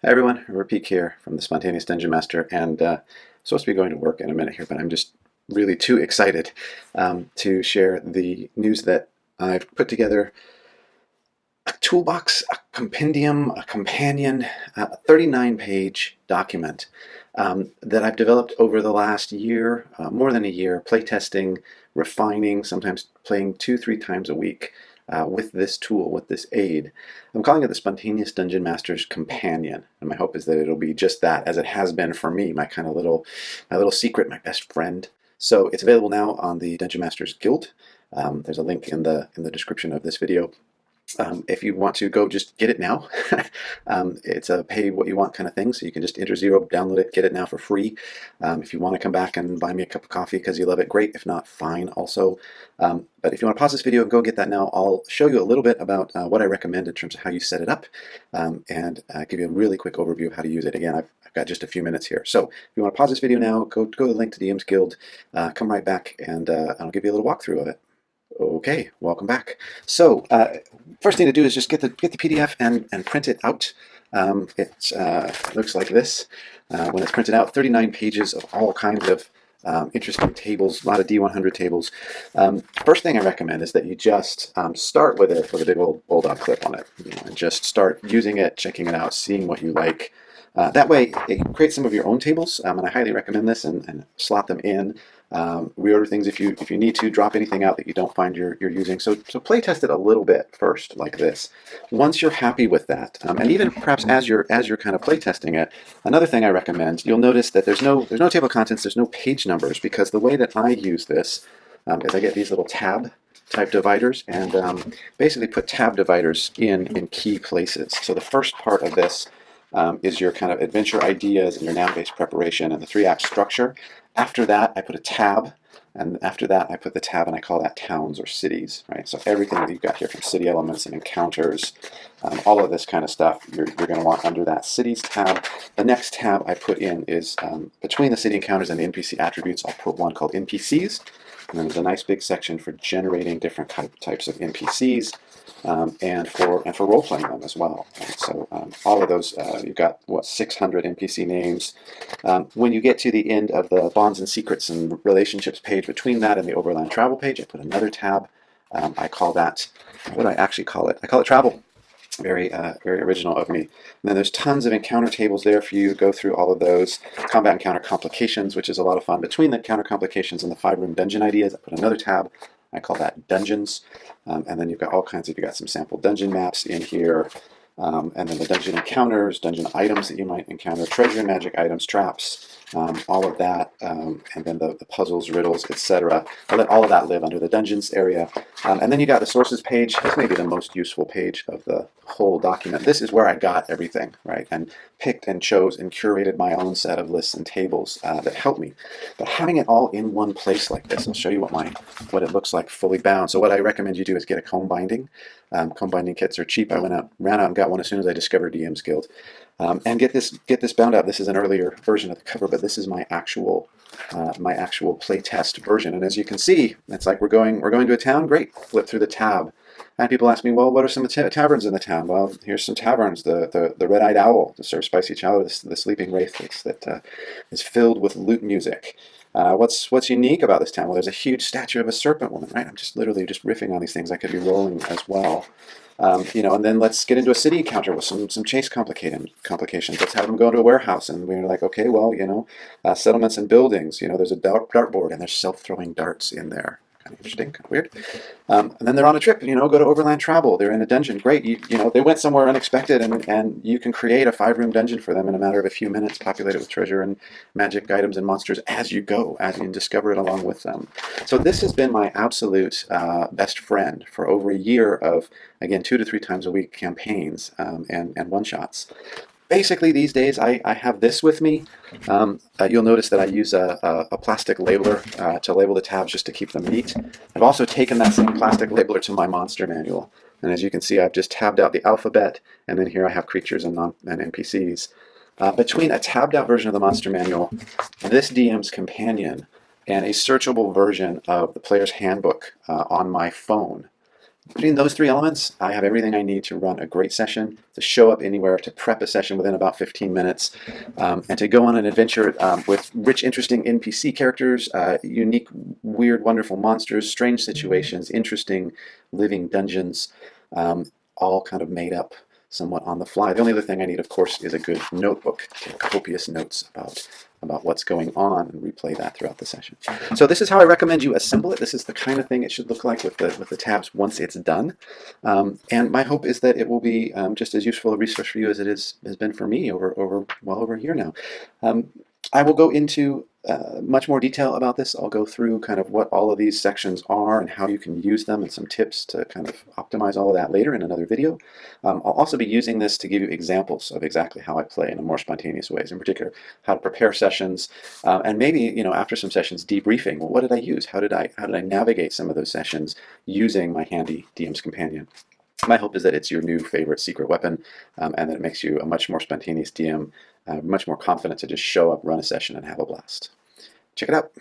Hi everyone, Repeat here from the Spontaneous Dungeon Master, and supposed to be going to work in a minute here, but I'm just really too excited to share the news that I've put together a toolbox, a compendium, a companion, a 39-page document that I've developed over the last year, more than a year, playtesting, refining, sometimes playing 2-3 times a week with this tool, with this aid. I'm calling it the Spontaneous Dungeon Master's Companion, and my hope is that it'll be just that, as it has been for me, my kind of little secret, my best friend. So it's available now on the Dungeon Masters Guild. There's a link in the description of this video. If you want to go, just get it now. It's a pay what you want kind of thing, so you can just enter zero, download it, get it now for free. If you want to come back and buy me a cup of coffee because you love it, great. If not, fine also. But if you want to pause this video and go get that now, I'll show you a little bit about what I recommend in terms of how you set it up, and give you a really quick overview of how to use it. Again, I've got just a few minutes here. So if you want to pause this video now, go to the link to DM's Guild, come right back, and I'll give you a little walkthrough of it. Okay, welcome back. So first thing to do is just get the PDF and print it out. It looks like this when it's printed out. 39 pages of all kinds of interesting tables, a lot of D100 tables. First thing I recommend is that you just start with a big old bulldog clip on it, and just start using it, checking it out, seeing what you like. That way, create some of your own tables, and I highly recommend this, and slot them in. Reorder things if you need to. Drop anything out that you don't find you're using. So play test it a little bit first, like this. Once you're happy with that, and even perhaps as you're kind of play testing it, another thing I recommend, you'll notice that there's no table of contents, there's no page numbers, because the way that I use this is I get these little tab type dividers, and basically put tab dividers in key places. So the first part of this is your kind of adventure ideas and your noun-based preparation and the 3-act structure. After that, I put a tab, and after that, I put the tab, and I call that towns or cities, right? So everything that you've got here, from city elements and encounters, all of this kind of stuff, you're going to want under that cities tab. The next tab I put in is between the city encounters and the NPC attributes. I'll put one called NPCs, and then there's a nice big section for generating different types of NPCs. And for role-playing them as well. Right? So all of those, you've got, 600 NPC names. When you get to the end of the bonds and secrets and relationships page, between that and the overland travel page, I put another tab. I call that, what do I actually call it? I call it travel. Very original of me. And then there's tons of encounter tables there for you to go through all of those. Combat encounter complications, which is a lot of fun. Between the encounter complications and the 5-room dungeon ideas, I put another tab. I call that dungeons. And then you've got all kinds of, you've got some sample dungeon maps in here. And then the dungeon encounters, dungeon items that you might encounter, treasure and magic items, traps, all of that, and then the puzzles, riddles, etc. I let all of that live under the dungeons area. And then you got the sources page. This may be the most useful page of the whole document. This is where I got everything, right? And picked and chose and curated my own set of lists and tables that help me. But having it all in one place like this, I'll show you what it looks like fully bound. So what I recommend you do is get a comb binding. Comb binding kits are cheap. I ran out and got one as soon as I discovered DM's Guild. And get this bound up. This is an earlier version of the cover, but this is my actual playtest version. And as you can see, it's like we're going to a town. Great. Flip through the tab. And people ask me, well, what are some taverns in the town? Well, here's some taverns. The Red-Eyed Owl to serve spicy chowder. The Sleeping Wraith that is filled with lute music. What's unique about this town? Well, there's a huge statue of a serpent woman, right? I'm just literally just riffing on these things. I could be rolling as well. And then let's get into a city encounter with some chase complications. Let's have them go into a warehouse, and we're like, okay, well, settlements and buildings. There's a dartboard, and there's self-throwing darts in there. Kind of interesting, kind of weird. And then they're on a trip, go to overland travel. They're in a dungeon. Great, they went somewhere unexpected, and you can create a 5-room dungeon for them in a matter of a few minutes, populated with treasure and magic items and monsters as you go, as you discover it along with them. So this has been my absolute best friend for over a year of, again, 2 to 3 times a week campaigns and one-shots. Basically, these days, I have this with me. You'll notice that I use a plastic labeler to label the tabs just to keep them neat. I've also taken that same plastic labeler to my monster manual. And as you can see, I've just tabbed out the alphabet, and then here I have creatures and NPCs. Between a tabbed out version of the monster manual, this DM's Companion, and a searchable version of the player's handbook on my phone, Between those three elements, I have everything I need to run a great session, to show up anywhere, to prep a session within about 15 minutes, and to go on an adventure with rich, interesting NPC characters, unique, weird, wonderful monsters, strange situations, interesting living dungeons, all kind of made up somewhat on the fly. The only other thing I need, of course, is a good notebook, take copious notes about what's going on and replay that throughout the session. So this is how I recommend you assemble it. This is the kind of thing it should look like with the tabs once it's done. And my hope is that it will be just as useful a resource for you as it has been for me well over a year now. I will go into much more detail about this. I'll go through kind of what all of these sections are and how you can use them and some tips to kind of optimize all of that later in another video. I'll also be using this to give you examples of exactly how I play in a more spontaneous ways, in particular how to prepare sessions and maybe after some sessions debriefing. Well, what did I use? How did I navigate some of those sessions using my handy DM's companion? My hope is that it's your new favorite secret weapon and that it makes you a much more spontaneous DM, much more confident to just show up, run a session, and have a blast. Check it out.